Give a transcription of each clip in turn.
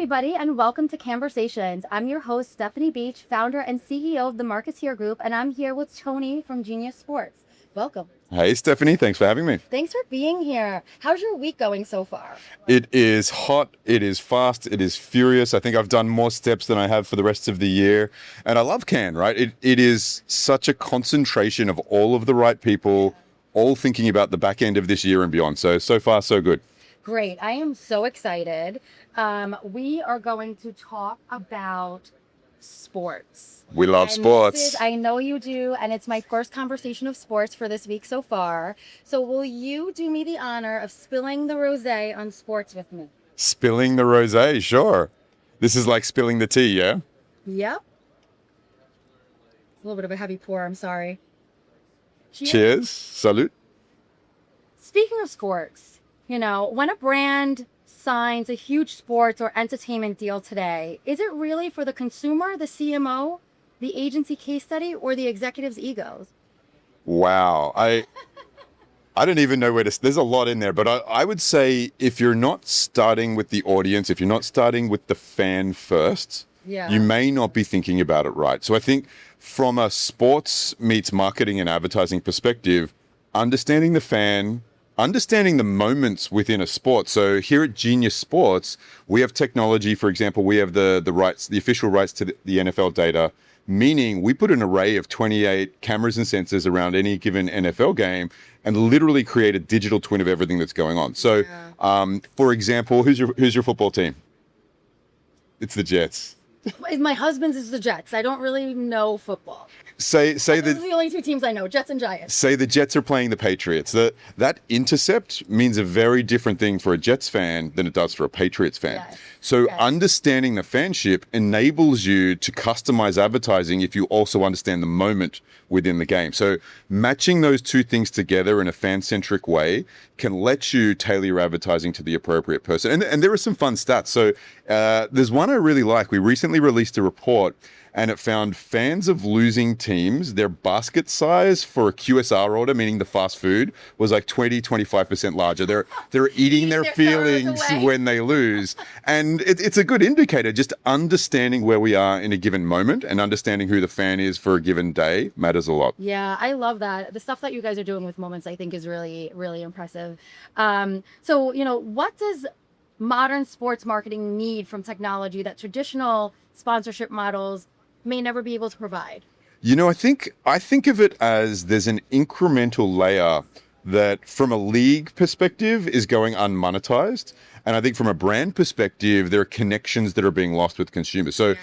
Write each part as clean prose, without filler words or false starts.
everybody, and welcome to Cannesversations. I'm your host, Stefanie Beach, founder and CEO of the Marketeer Group, and I'm here with Tony from Genius Sports. Welcome. Hey, Stephanie, thanks for having me. Thanks for being here. How's your week going so far? It is hot, it is fast, it is furious. I think I've done more steps than I have for the rest of the year. And I love Cannes, right? It is such a concentration of all of the right people, all thinking about the back end of this year and beyond. So far, so good. Great. I am so excited. We are going to talk about sports. We love sports. I know you do, and it's my first conversation of sports for this week so far. So will you do me the honor of spilling the rosé on sports with me? Spilling the rosé, sure. This is like spilling the tea, yeah? Yep. It's a little bit of a heavy pour, I'm sorry. Cheers. Salute. Speaking of sports, when a brand signs a huge sports or entertainment deal today, is it really for the consumer, the CMO, the agency case study, or the executive's egos? Wow. I don't even know where to... There's a lot in there, but I would say if you're not starting with the audience, if you're not starting with the fan first, you may not be thinking about it right. So I think from a sports meets marketing and advertising perspective, understanding the fan, understanding the moments within a sport. So here at Genius Sports, we have technology. For example, we have the rights, the official rights to the NFL data, meaning we put an array of 28 cameras and sensors around any given NFL game and literally create a digital twin of everything that's going on. So, for example, who's your football team? It's the Jets. My husband's is the Jets. I don't really know football. Those are the only two teams I know, Jets and Giants. Say the Jets are playing the Patriots. That intercept means a very different thing for a Jets fan than it does for a Patriots fan. Yes. So understanding the fanship enables you to customize advertising if you also understand the moment within the game. So matching those two things together in a fan-centric way can let you tailor your advertising to the appropriate person. And there are some fun stats. So there's one I really like. We recently released a report and it found fans of losing teams, their basket size for a QSR order, meaning the fast food, was like 20-25% larger. They're eating their feelings when they lose. And it's a good indicator. Just understanding where we are in a given moment and understanding who the fan is for a given day matters a lot. Yeah, I love that. The stuff that you guys are doing with Moments, I think, is really, really impressive. So, what does modern sports marketing need from technology that traditional sponsorship models may never be able to provide? I think of it as there's an incremental layer that from a league perspective is going unmonetized. And I think from a brand perspective, there are connections that are being lost with consumers. So,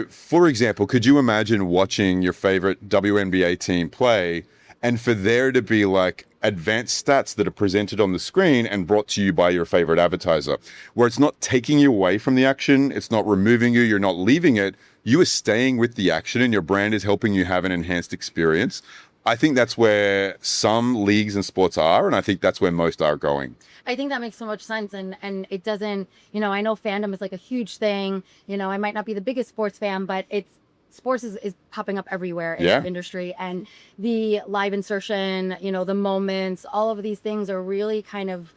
for example, could you imagine watching your favorite WNBA team play and for there to be like advanced stats that are presented on the screen and brought to you by your favorite advertiser, where it's not taking you away from the action, it's not removing you, you're not leaving it, you are staying with the action and your brand is helping you have an enhanced experience. I think that's where some leagues and sports are, and I think that's where most are going. I think that makes so much sense, and it doesn't, I know fandom is like a huge thing. I might not be the biggest sports fan, but sports is popping up everywhere in our industry, and the live insertion, the moments, all of these things are really kind of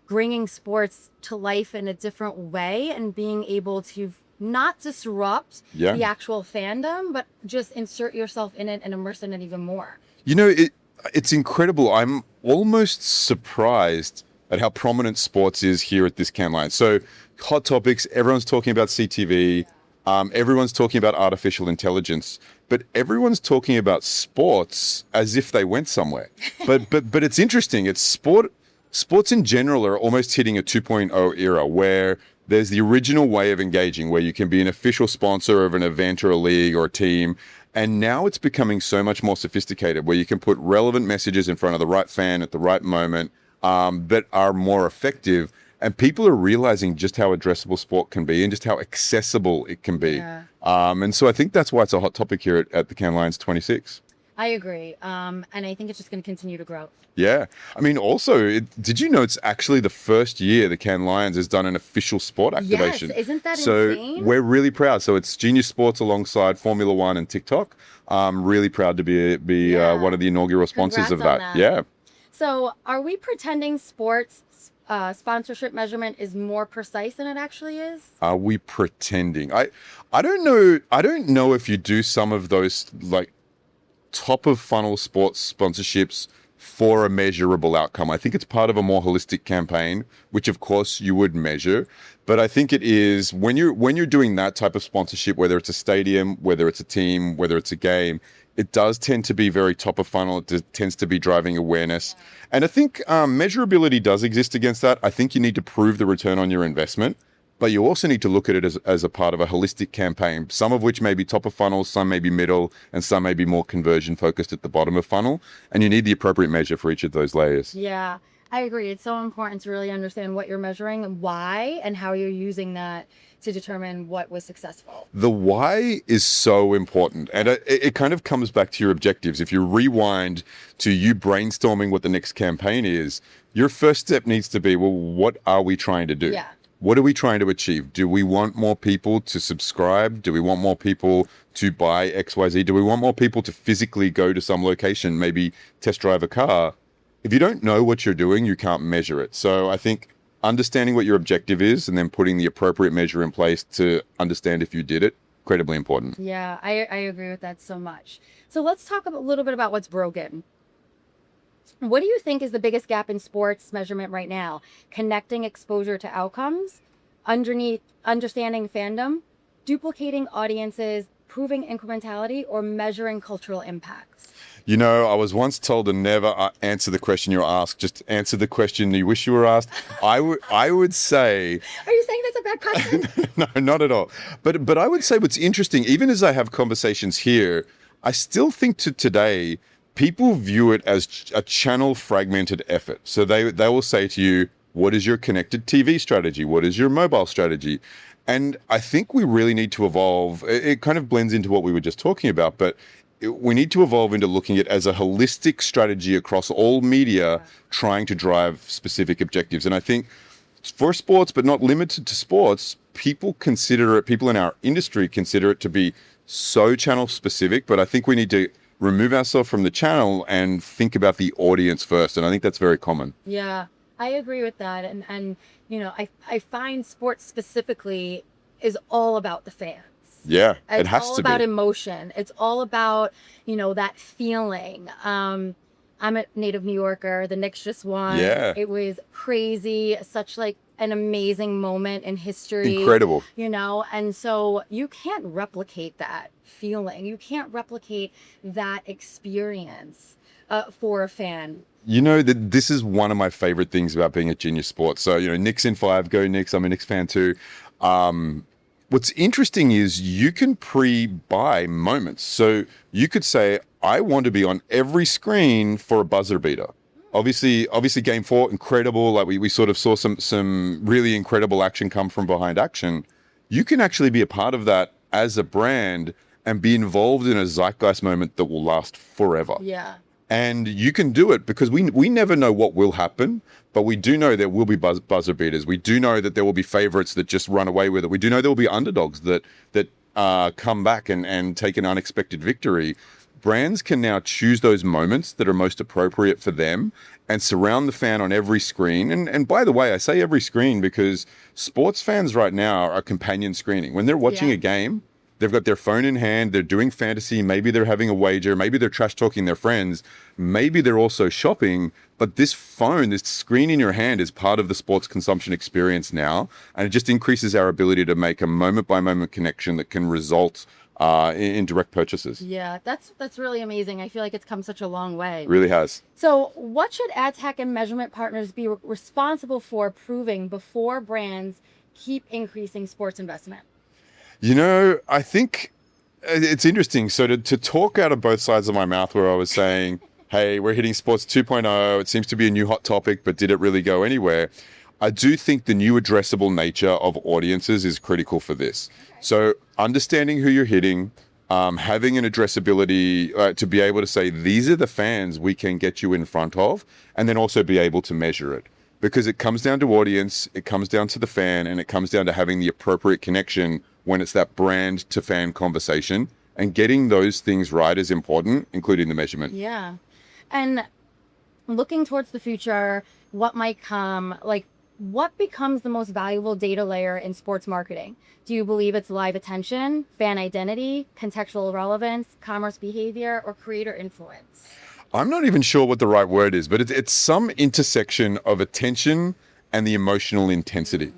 bringing sports to life in a different way and being able to not disrupt the actual fandom, but just insert yourself in it and immerse in it even more. It's incredible. I'm almost surprised at how prominent sports is here at this Cannes line. So hot topics, everyone's talking about CTV, everyone's talking about artificial intelligence, but everyone's talking about sports as if they went somewhere. But it's interesting. Sports in general are almost hitting a 2.0 era where there's the original way of engaging where you can be an official sponsor of an event or a league or a team. And now it's becoming so much more sophisticated where you can put relevant messages in front of the right fan at the right moment that are more effective. And people are realizing just how addressable sport can be and just how accessible it can be. Yeah. And so I think that's why it's a hot topic here at the Cannes Lions 26. I agree. And I think it's just going to continue to grow. Yeah. I mean, also, did you know it's actually the first year the Cannes Lions has done an official sport activation? Yes, isn't that insane? So we're really proud. So it's Genius Sports alongside Formula One and TikTok. I'm really proud to be one of the inaugural sponsors of that. Yeah. So are we pretending sports sponsorship measurement is more precise than it actually is? Are we pretending? I don't know. I don't know if you do some of those like top of funnel sports sponsorships for a measurable outcome. I think it's part of a more holistic campaign, which of course you would measure. But I think it is when you're doing that type of sponsorship, whether it's a stadium, whether it's a team, whether it's a game, it does tend to be very top of funnel. It tends to be driving awareness. And I think measurability does exist against that. I think you need to prove the return on your investment, but you also need to look at it as a part of a holistic campaign, some of which may be top of funnel, some may be middle, and some may be more conversion focused at the bottom of funnel. And you need the appropriate measure for each of those layers. Yeah, I agree. It's so important to really understand what you're measuring and why and how you're using that to determine what was successful. The why is so important. And it kind of comes back to your objectives. If you rewind to you brainstorming what the next campaign is, your first step needs to be, well, what are we trying to do? Yeah. What are we trying to achieve? Do we want more people to subscribe? Do we want more people to buy XYZ? Do we want more people to physically go to some location, maybe test drive a car? If you don't know what you're doing, you can't measure it. So I think understanding what your objective is and then putting the appropriate measure in place to understand if you did it, incredibly important. Yeah, I agree with that so much. So let's talk a little bit about what's broken. What do you think is the biggest gap in sports measurement right now? Connecting exposure to outcomes, understanding fandom, duplicating audiences, proving incrementality, or measuring cultural impacts? You know, I was once told to never answer the question you're asked, just answer the question you wish you were asked. I would say... Are you saying that's a bad question? No, not at all. But I would say what's interesting, even as I have conversations here, I still think to today, people view it as a channel fragmented effort. So they will say to you, what is your connected TV strategy? What is your mobile strategy? And I think we really need to evolve. It kind of blends into what we were just talking about, but we need to evolve into looking at it as a holistic strategy across all media, trying to drive specific objectives. And I think for sports, but not limited to sports, people in our industry consider it to be so channel specific, but I think we need to remove ourselves from the channel and think about the audience first. And I think that's very common. Yeah, I agree with that. And you know, I find sports specifically is all about the fans. Yeah, it has to be. It's all about emotion. It's all about, you know, that feeling. I'm a native New Yorker. The Knicks just won. Yeah. It was crazy. Such like an amazing moment in history. Incredible. You know, and so you can't replicate that feeling. You can't replicate that experience for a fan. You know, this is one of my favorite things about being at Genius Sports. So, you know, Knicks in 5, go Knicks. I'm a Knicks fan too. What's interesting is you can pre-buy moments. So you could say, I want to be on every screen for a buzzer beater. Obviously Game 4, incredible. Like we sort of saw some really incredible action come from behind action. You can actually be a part of that as a brand and be involved in a zeitgeist moment that will last forever. Yeah. And you can do it because we never know what will happen, but we do know there will be buzzer beaters. We do know that there will be favorites that just run away with it. We do know there will be underdogs that come back and take an unexpected victory. Brands can now choose those moments that are most appropriate for them and surround the fan on every screen. And by the way, I say every screen because sports fans right now are companion screening. When they're watching a game, they've got their phone in hand, they're doing fantasy, maybe they're having a wager, maybe they're trash talking their friends, maybe they're also shopping, but this phone, this screen in your hand is part of the sports consumption experience now, and it just increases our ability to make a moment-by-moment connection that can result in direct purchases. Yeah, that's really amazing. I feel like it's come such a long way. It really has. So what should ad tech and measurement partners be responsible for proving before brands keep increasing sports investment? You know, I think it's interesting. So to talk out of both sides of my mouth where I was saying, hey, we're hitting sports 2.0. It seems to be a new hot topic, but did it really go anywhere? I do think the new addressable nature of audiences is critical for this. Okay. So understanding who you're hitting, having an addressability to be able to say, these are the fans we can get you in front of, and then also be able to measure it. Because it comes down to audience, it comes down to the fan, and it comes down to having the appropriate connection when it's that brand to fan conversation, and getting those things right is important, including the measurement. Yeah. And looking towards the future, what might come, like What becomes the most valuable data layer in sports marketing? Do you believe it's live attention, fan identity, contextual relevance, commerce behavior, or creator influence? I'm not even sure what the right word is, but it's some intersection of attention and the emotional intensity.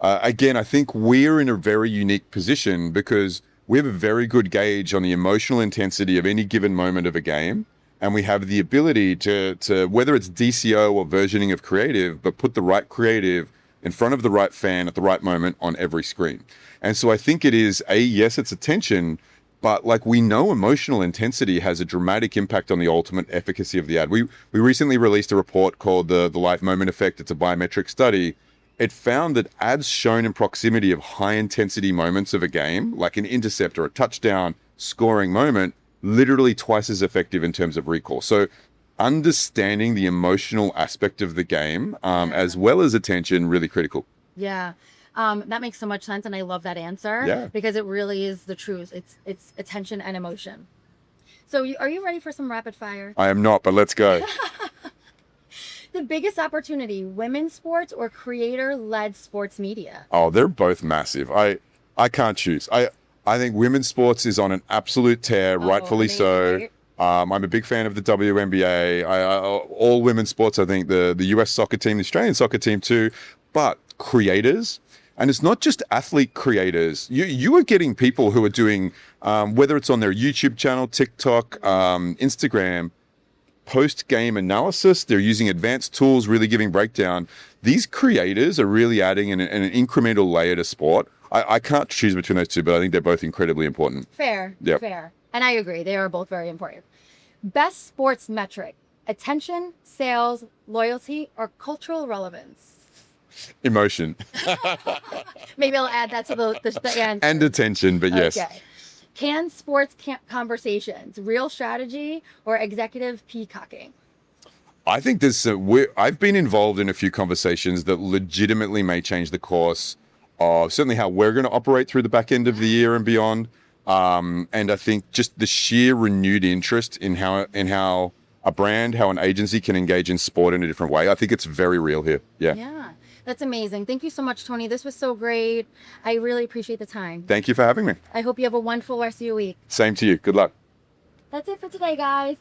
Again, I think we're in a very unique position because we have a very good gauge on the emotional intensity of any given moment of a game. And we have the ability to whether it's DCO or versioning of creative, but put the right creative in front of the right fan at the right moment on every screen. And so I think it is yes, it's attention, but like we know emotional intensity has a dramatic impact on the ultimate efficacy of the ad. We recently released a report called the Life Moment Effect. It's a biometric study. It found that ads shown in proximity of high intensity moments of a game, like an intercept or a touchdown scoring moment, literally twice as effective in terms of recall. So understanding the emotional aspect of the game, as well as attention, really critical. Yeah. That makes so much sense. And I love that answer because it really is the truth. It's attention and emotion. So are you ready for some rapid fire? I am not, but let's go. The biggest opportunity, women's sports or creator-led sports media? Oh, they're both massive. I can't choose. I think women's sports is on an absolute tear, rightfully so. I'm a big fan of the WNBA. All women's sports, I think the US soccer team, the Australian soccer team too, but creators, and it's not just athlete creators. You are getting people who are doing, whether it's on their YouTube channel, TikTok, Instagram, post-game analysis. They're using advanced tools, really giving breakdown. These creators are really adding an incremental layer to sport. I can't choose between those two, but I think they're both incredibly important. Fair. And I agree. They are both very important. Best sports metric, attention, sales, loyalty, or cultural relevance? Emotion. Maybe I'll add that to the answer. And attention, but yes. Okay. Can sports conversations, real strategy, or executive peacocking? I think I've been involved in a few conversations that legitimately may change the course of certainly how we're going to operate through the back end of the year and beyond. And I think just the sheer renewed interest in how a brand, how an agency can engage in sport in a different way. I think it's very real here. Yeah, that's amazing. Thank you so much, Tony. This was so great. I really appreciate the time. Thank you for having me. I hope you have a wonderful rest of your week. Same to you. Good luck. That's it for today, guys.